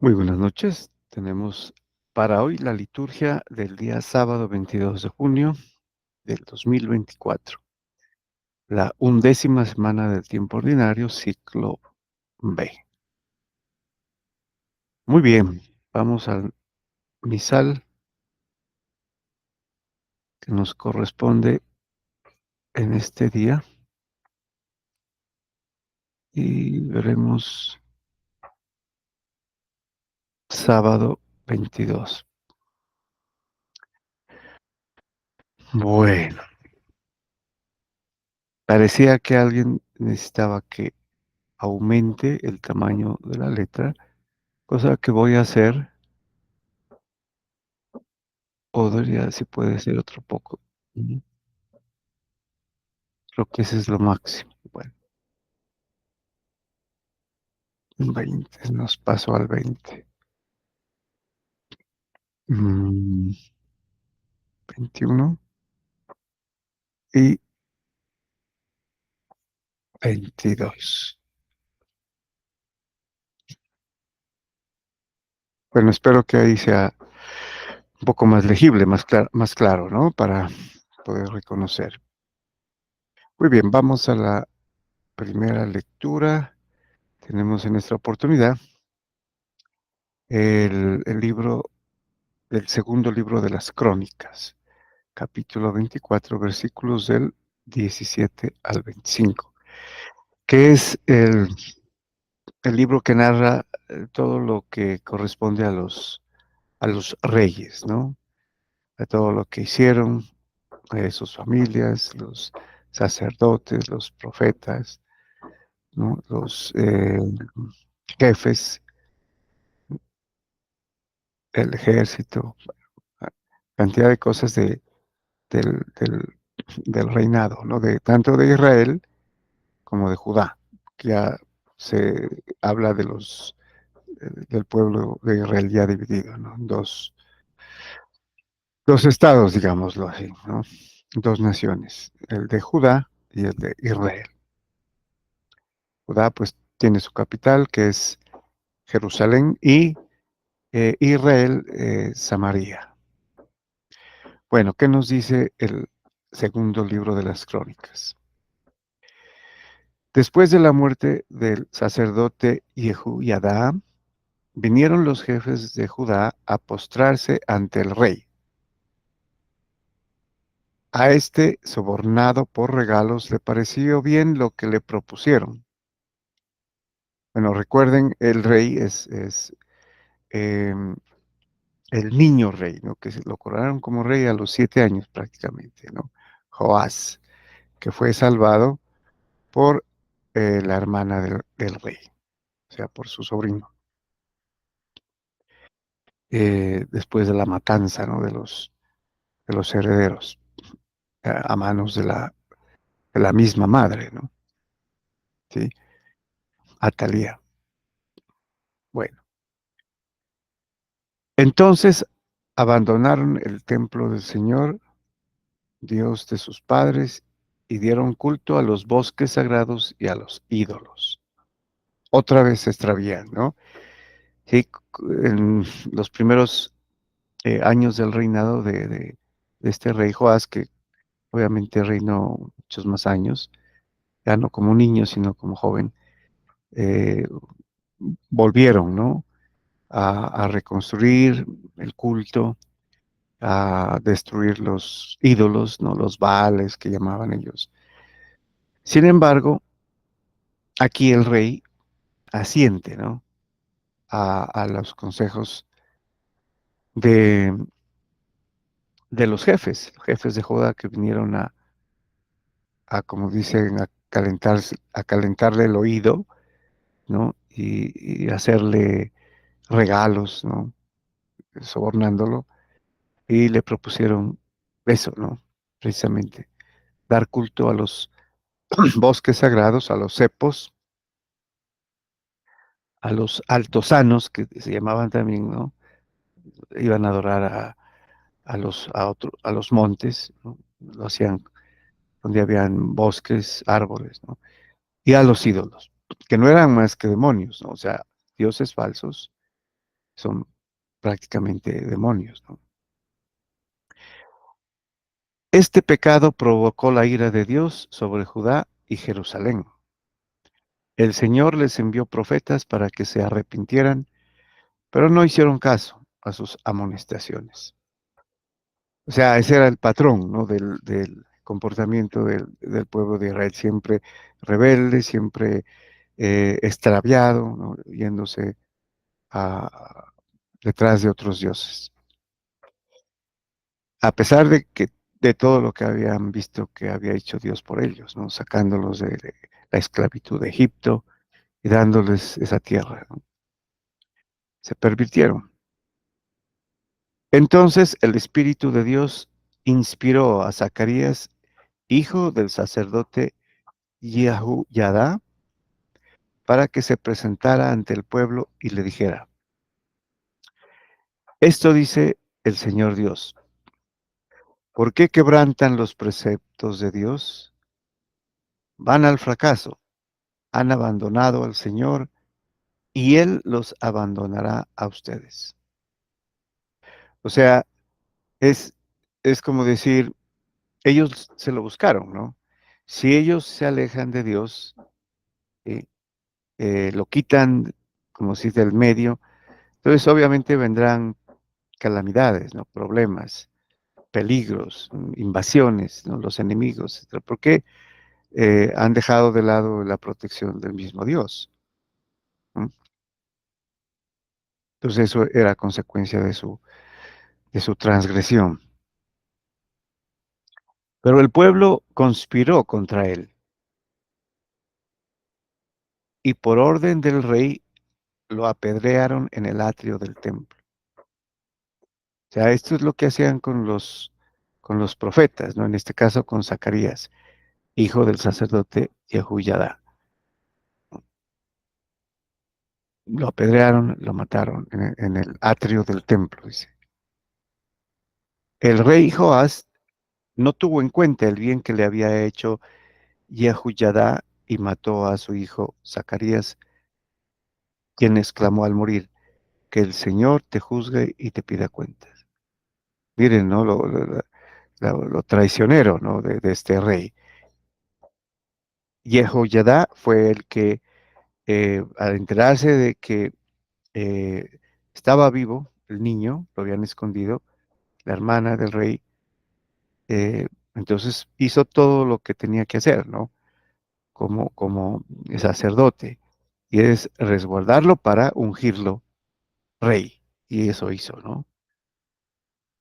Muy buenas noches. Tenemos para hoy la liturgia del día sábado 22 de junio del 2024, la undécima semana del tiempo ordinario, ciclo B. Muy bien, vamos al misal que nos corresponde en este día y veremos sábado 22. Bueno, parecía que alguien necesitaba que aumente el tamaño de la letra, cosa que voy a hacer. Podría, sí puede ser otro poco. Ujú. Creo que ese es lo máximo. Bueno, 20, nos pasó al 20. 21 y 22. Bueno, espero que ahí sea un poco más legible, más claro, ¿no? Para poder reconocer. Muy bien, vamos a la primera lectura. Tenemos en esta oportunidad el libro, el segundo libro de las Crónicas, capítulo 24, versículos del 17 al 25, que es el libro que narra todo lo que corresponde a los reyes, ¿no? A todo lo que hicieron, sus familias, los sacerdotes, los profetas, ¿no? Los jefes, el ejército, cantidad de cosas del, del, del reinado, ¿no? De, tanto de Israel como de Judá, que ya se habla de del pueblo de Israel ya dividido, ¿no? Dos estados, digámoslo así, ¿no? Dos naciones, el de Judá y el de Israel. Judá, pues, tiene su capital, que es Jerusalén, y Israel, Samaria. Bueno, ¿qué nos dice el segundo libro de las Crónicas? Después de la muerte del sacerdote Jehuyadá, vinieron los jefes de Judá a postrarse ante el rey. A este, sobornado por regalos, le pareció bien lo que le propusieron. Bueno, recuerden, el rey es em, el niño rey, ¿no? Que se lo coronaron como rey a los 7 años prácticamente, ¿no? Joás, que fue salvado por la hermana del rey, o sea, por su sobrino, después de la matanza, ¿no? De los herederos, a manos de la misma madre, ¿no? Sí, Atalía. Bueno, entonces abandonaron el templo del Señor, Dios de sus padres, y dieron culto a los bosques sagrados y a los ídolos. Otra vez se extravían, ¿no? Sí, en los primeros años del reinado de este rey Joás, que obviamente reinó muchos más años, ya no como niño, sino como joven, eh, volvieron, ¿no? A reconstruir el culto, a destruir los ídolos, ¿no? Los Baales que llamaban ellos. Sin embargo, aquí el rey asiente, ¿no? A los consejos de, de los jefes de Judá que vinieron como dicen, a calentarle el oído, ¿no? Y hacerle regalos, ¿no? Sobornándolo, y le propusieron eso, ¿no? Precisamente, dar culto a los bosques sagrados, a los cepos, a los altosanos, que se llamaban también, ¿no? Iban a adorar a los montes, ¿no? Lo hacían donde habían bosques, árboles, ¿no? Y a los ídolos, que no eran más que demonios, ¿no? O sea, dioses falsos, son prácticamente demonios, ¿no? Este pecado provocó la ira de Dios sobre Judá y Jerusalén. El Señor les envió profetas para que se arrepintieran, pero no hicieron caso a sus amonestaciones. O sea, ese era el patrón, ¿no? Del comportamiento del pueblo de Israel, siempre rebelde, siempre extraviado, ¿no? Yéndose a, detrás de otros dioses. A pesar de que de todo lo que habían visto que había hecho Dios por ellos, ¿no? Sacándolos de la esclavitud de Egipto y dándoles esa tierra, ¿no? Se pervirtieron. Entonces el Espíritu de Dios inspiró a Zacarías, hijo del sacerdote Yadá, para que se presentara ante el pueblo y le dijera, esto dice el Señor Dios, ¿por qué quebrantan los preceptos de Dios? Van al fracaso, han abandonado al Señor y Él los abandonará a ustedes. O sea, es, es como decir, ellos se lo buscaron, ¿no? Si ellos se alejan de Dios, ¿sí? Lo quitan, como si del medio, entonces obviamente vendrán calamidades, ¿no? Problemas, peligros, invasiones, ¿no? Los enemigos, etcétera. ¿Por qué han dejado de lado la protección del mismo Dios? ¿No? Entonces eso era consecuencia de su transgresión. Pero el pueblo conspiró contra él y por orden del rey lo apedrearon en el atrio del templo. O sea, esto es lo que hacían con los profetas, ¿no? En este caso con Zacarías, hijo del sacerdote Jehuyadá. Lo apedrearon, lo mataron en el atrio del templo, dice. El rey Joás no tuvo en cuenta el bien que le había hecho Jehuyadá y mató a su hijo Zacarías, quien exclamó al morir, que el Señor te juzgue y te pida cuentas. Miren, ¿no? Lo traicionero, ¿no? De este rey. Jehoiada fue el que, al enterarse de que eh, estaba vivo el niño, lo habían escondido, la hermana del rey, eh, entonces hizo todo lo que tenía que hacer, ¿no? Como sacerdote, y es resguardarlo para ungirlo rey, y eso hizo, ¿no?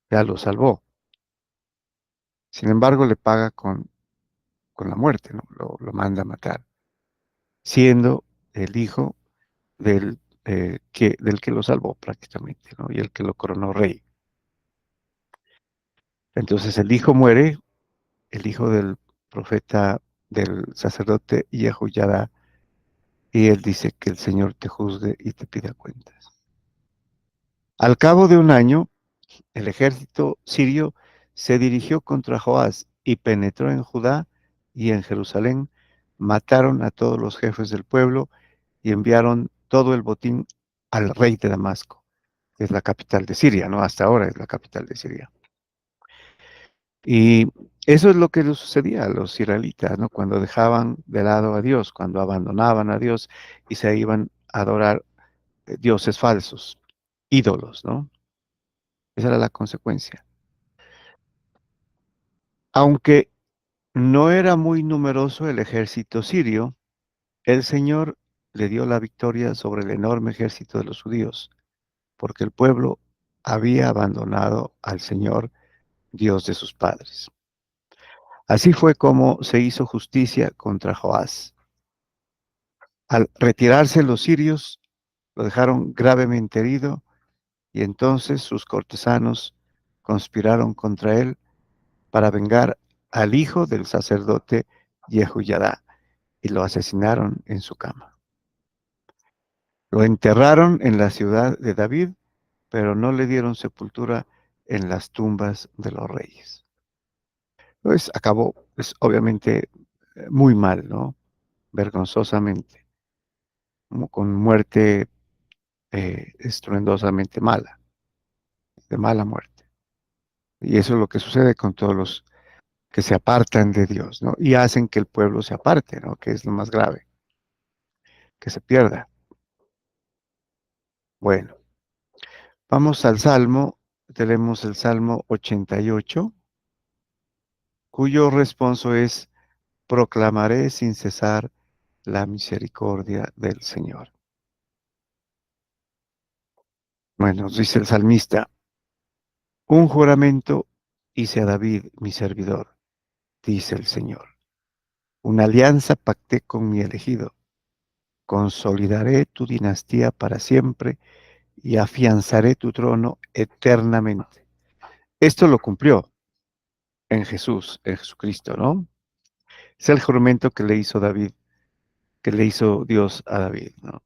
Ya lo salvó. Sin embargo, le paga con la muerte, ¿no? Lo manda a matar, siendo el hijo del que lo salvó prácticamente, ¿no? Y el que lo coronó rey. Entonces el hijo muere, el hijo del profeta, del sacerdote Jehoiada, y él dice que el Señor te juzgue y te pida cuentas. Al cabo de un año, el ejército sirio se dirigió contra Joás y penetró en Judá y en Jerusalén, mataron a todos los jefes del pueblo y enviaron todo el botín al rey de Damasco, que es la capital de Siria, ¿no? Hasta ahora es la capital de Siria. Y eso es lo que le sucedía a los israelitas, ¿no? Cuando dejaban de lado a Dios, cuando abandonaban a Dios y se iban a adorar dioses falsos, ídolos, ¿no? Esa era la consecuencia. Aunque no era muy numeroso el ejército sirio, el Señor le dio la victoria sobre el enorme ejército de los judíos, porque el pueblo había abandonado al Señor, Dios de sus padres. Así fue como se hizo justicia contra Joás. Al retirarse los sirios, lo dejaron gravemente herido y entonces sus cortesanos conspiraron contra él para vengar al hijo del sacerdote Jehuyadá y lo asesinaron en su cama. Lo enterraron en la ciudad de David, pero no le dieron sepultura en las tumbas de los reyes. Pues acabó, pues, obviamente, muy mal, ¿no? Vergonzosamente, como con muerte estruendosamente mala, de mala muerte. Y eso es lo que sucede con todos los que se apartan de Dios, ¿no? Y hacen que el pueblo se aparte, ¿no? Que es lo más grave, que se pierda. Bueno, vamos al Salmo, tenemos el Salmo 88, cuyo responso es, proclamaré sin cesar la misericordia del Señor. Bueno, nos dice el salmista, un juramento hice a David, mi servidor, dice el Señor. Una alianza pacté con mi elegido. Consolidaré tu dinastía para siempre y afianzaré tu trono eternamente. Esto lo cumplió en Jesús, en Jesucristo, ¿no? Es el juramento que le hizo David, que le hizo Dios a David, ¿no?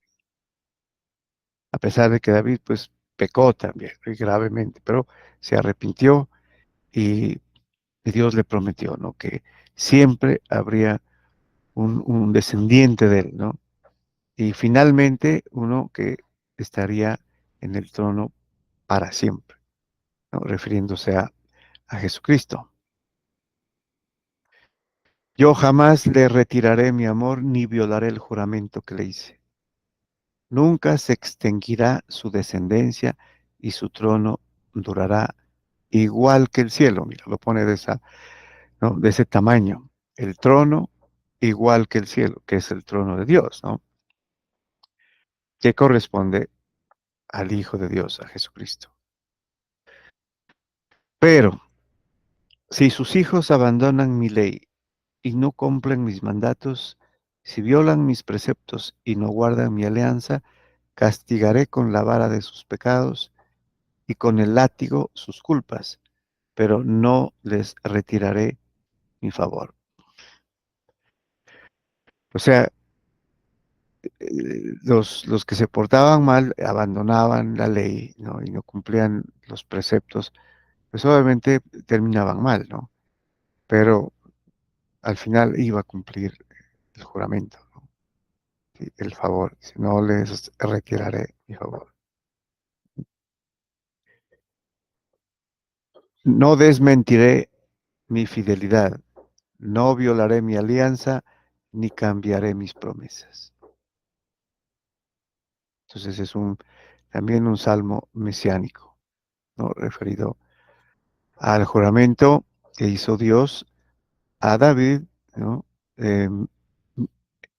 A pesar de que David, pues, pecó también, y gravemente, pero se arrepintió y Dios le prometió, ¿no? Que siempre habría un descendiente de él, ¿no? Y finalmente uno que estaría en el trono para siempre, ¿no? Refiriéndose a Jesucristo. Yo jamás le retiraré mi amor ni violaré el juramento que le hice. Nunca se extinguirá su descendencia y su trono durará igual que el cielo. Mira, lo pone de esa, ¿no? De ese tamaño. El trono igual que el cielo, que es el trono de Dios, ¿no? Que corresponde al Hijo de Dios, a Jesucristo. Pero si sus hijos abandonan mi ley y no cumplen mis mandatos, si violan mis preceptos y no guardan mi alianza, castigaré con la vara de sus pecados y con el látigo sus culpas, pero no les retiraré mi favor. O sea, los que se portaban mal abandonaban la ley, ¿no? Y no cumplían los preceptos, pues obviamente terminaban mal, ¿no? Pero al final iba a cumplir el juramento, ¿no? Sí, el favor, si no les retiraré mi favor. No desmentiré mi fidelidad, no violaré mi alianza, ni cambiaré mis promesas. Entonces es también un salmo mesiánico, ¿no? Referido al juramento que hizo Dios a David, ¿no? Em,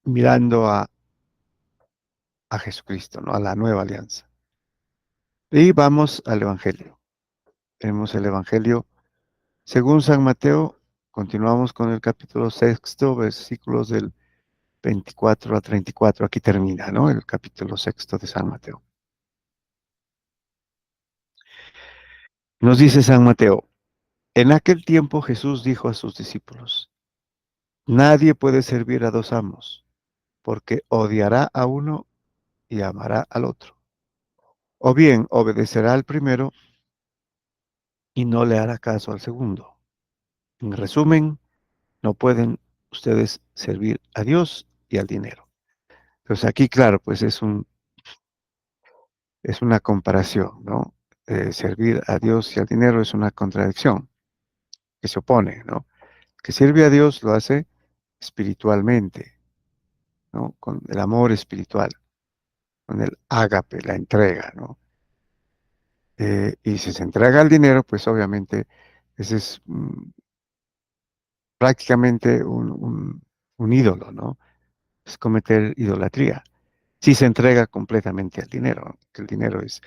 mirando a Jesucristo, ¿no? A la nueva alianza. Y vamos al Evangelio. Tenemos el Evangelio según San Mateo. Continuamos con el capítulo sexto, versículos del 24 a 34. Aquí termina, ¿no? El capítulo sexto de San Mateo. Nos dice San Mateo, en aquel tiempo Jesús dijo a sus discípulos, nadie puede servir a dos amos, porque odiará a uno y amará al otro. O bien obedecerá al primero y no le hará caso al segundo. En resumen, no pueden ustedes servir a Dios y al dinero. Entonces aquí, claro, pues es una comparación, ¿no? Servir a Dios y al dinero es una contradicción que se opone, ¿no? Que sirve a Dios lo hace espiritualmente, ¿no? Con el amor espiritual, con el ágape, la entrega, ¿no? Y si se entrega el dinero, pues obviamente ese es prácticamente un ídolo, ¿no? Es cometer idolatría. Si se entrega completamente al dinero, que el dinero es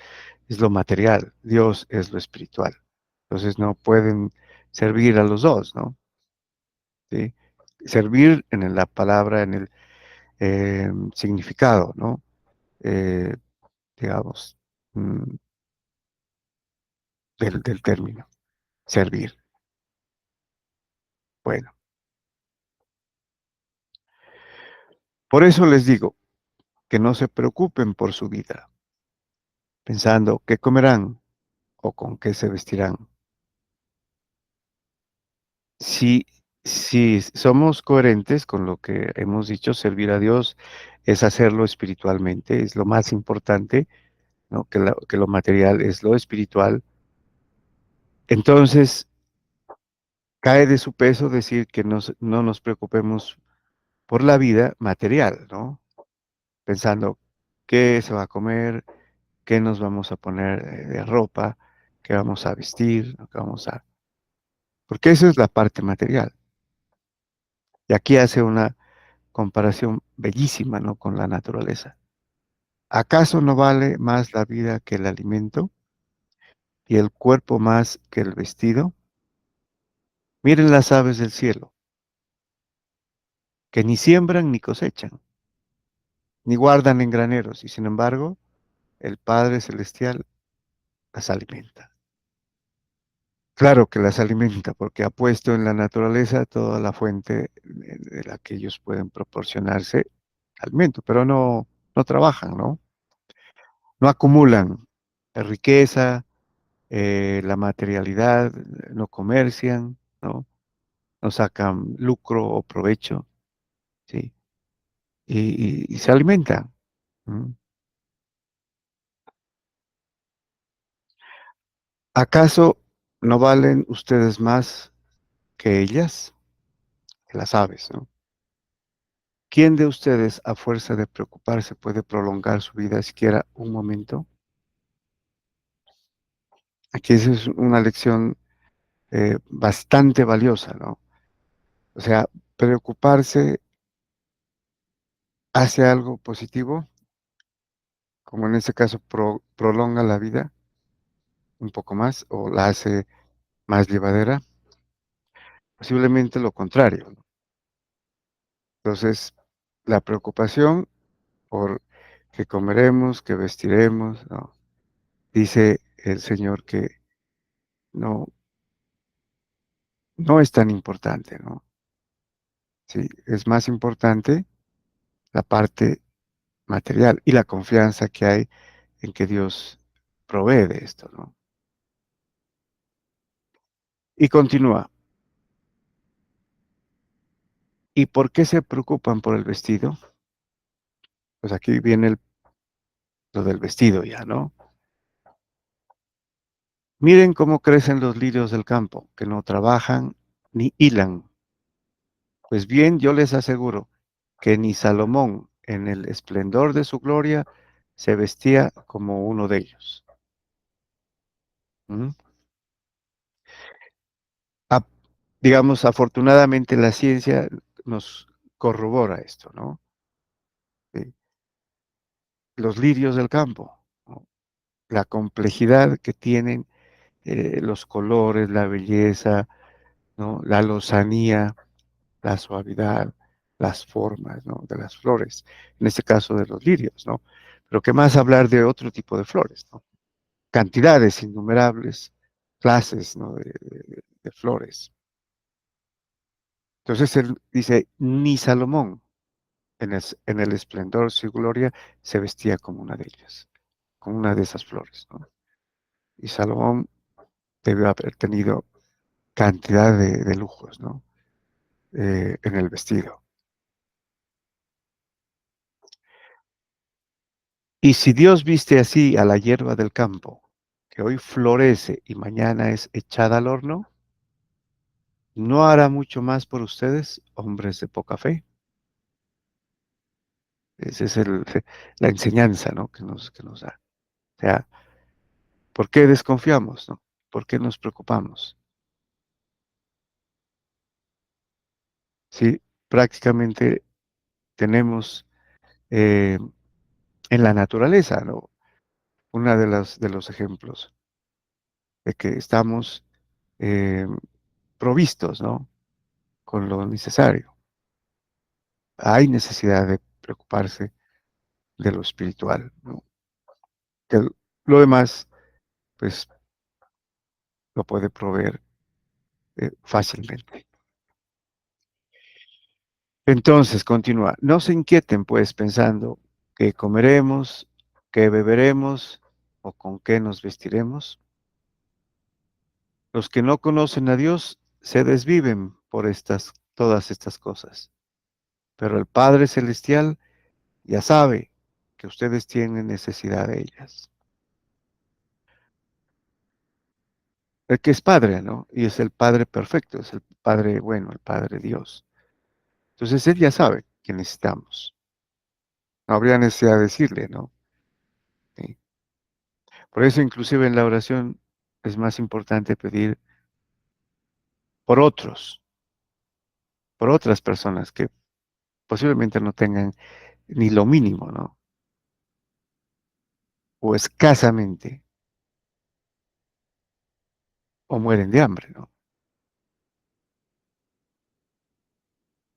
lo material, Dios es lo espiritual. Entonces no pueden servir a los dos, ¿no? ¿Sí? Servir en la palabra, en el significado, ¿no? Eh, digamos, mm, del término, servir. Bueno, por eso les digo que no se preocupen por su vida, pensando qué comerán o con qué se vestirán. Si, si somos coherentes con lo que hemos dicho, servir a Dios es hacerlo espiritualmente, es lo más importante, ¿no? Que lo material es lo espiritual. Entonces, cae de su peso decir que no nos preocupemos por la vida material, ¿no? Pensando qué se va a comer, qué nos vamos a poner de ropa, qué vamos a vestir, ¿no? Qué vamos a... Porque eso es la parte material. Y aquí hace una comparación bellísima, ¿no? Con la naturaleza. ¿Acaso no vale más la vida que el alimento y el cuerpo más que el vestido? Miren las aves del cielo, que ni siembran ni cosechan, ni guardan en graneros, y sin embargo, el Padre Celestial las alimenta. Claro que las alimenta, porque ha puesto en la naturaleza toda la fuente de la que ellos pueden proporcionarse alimento, pero no trabajan, ¿no? No acumulan riqueza, la materialidad, no comercian, ¿no? No sacan lucro o provecho, ¿sí? Y se alimentan. ¿Mm? ¿Acaso no valen ustedes más que ellas? Que las aves, ¿no? ¿Quién de ustedes, a fuerza de preocuparse, puede prolongar su vida siquiera un momento? Aquí esa es una lección bastante valiosa, ¿no? O sea, preocuparse hace algo positivo, como en este caso prolonga la vida un poco más o la hace más llevadera, posiblemente lo contrario, ¿no? Entonces, la preocupación por qué comeremos, qué vestiremos, ¿no? Dice el Señor que no, no es tan importante, ¿no? Sí, es más importante la parte material y la confianza que hay en que Dios provee de esto, ¿no? Y continúa. ¿Y por qué se preocupan por el vestido? Pues aquí viene lo del vestido ya, ¿no? Miren cómo crecen los lirios del campo, que no trabajan ni hilan. Pues bien, yo les aseguro que ni Salomón, en el esplendor de su gloria, se vestía como uno de ellos. ¿Mm? Ah, digamos, afortunadamente la ciencia nos corrobora esto, ¿no? Sí. Los lirios del campo, ¿no? La complejidad que tienen, los colores, la belleza, ¿no? La lozanía, la suavidad, las formas, ¿no? De las flores, en este caso de los lirios, ¿no? Pero qué más hablar de otro tipo de flores, ¿no? Cantidades innumerables, clases, ¿no? De flores. Entonces él dice, ni Salomón en el esplendor de su gloria se vestía como una de ellas, como una de esas flores, ¿no? Y Salomón debió haber tenido cantidad de lujos, ¿no? En el vestido. Y si Dios viste así a la hierba del campo, que hoy florece y mañana es echada al horno, ¿no hará mucho más por ustedes, hombres de poca fe? Esa es la enseñanza, ¿no? Que nos da. O sea, ¿por qué desconfiamos, no? ¿Por qué nos preocupamos? Sí, prácticamente tenemos eh, en la naturaleza, ¿no? Una de los ejemplos de que estamos eh, provistos, ¿no? Con lo necesario. Hay necesidad de preocuparse de lo espiritual, ¿no? Que lo demás, pues, lo puede proveer fácilmente. Entonces, continúa. No se inquieten, pues, pensando qué comeremos, qué beberemos o con qué nos vestiremos. Los que no conocen a Dios se desviven por todas estas cosas. Pero el Padre Celestial ya sabe que ustedes tienen necesidad de ellas. el que es Padre, ¿no? Y es el Padre perfecto, es el Padre bueno, el Padre Dios. Entonces Él ya sabe que necesitamos. No habría necesidad de decirle, ¿no? Sí. Por eso, inclusive en la oración, es más importante pedir por otros, por otras personas que posiblemente no tengan ni lo mínimo, ¿no? O escasamente, o mueren de hambre, ¿no?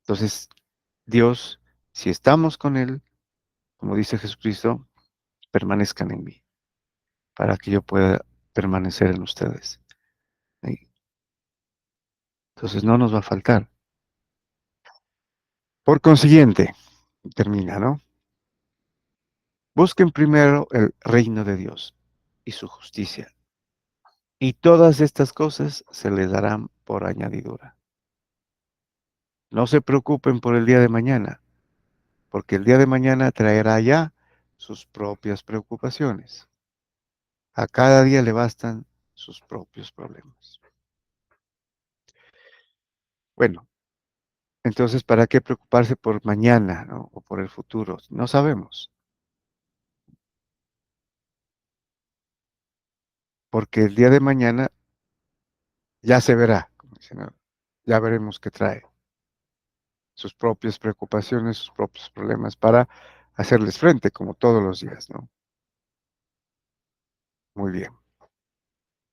Entonces, Dios, si estamos con Él, como dice Jesucristo, permanezcan en mí, para que yo pueda permanecer en ustedes. ¿Sí? Entonces no nos va a faltar. Por consiguiente, termina, ¿no? Busquen primero el reino de Dios y su justicia, y todas estas cosas se les darán por añadidura. No se preocupen por el día de mañana, porque el día de mañana traerá ya sus propias preocupaciones. A cada día le bastan sus propios problemas. Bueno, entonces, ¿para qué preocuparse por mañana, no? O por el futuro? No sabemos, porque el día de mañana ya se verá, como dicen, ¿no? Ya veremos qué trae, sus propias preocupaciones, sus propios problemas para hacerles frente, como todos los días, ¿no? Muy bien.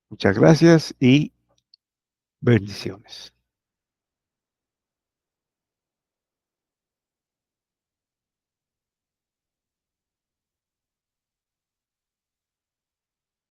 Muchas gracias y bendiciones.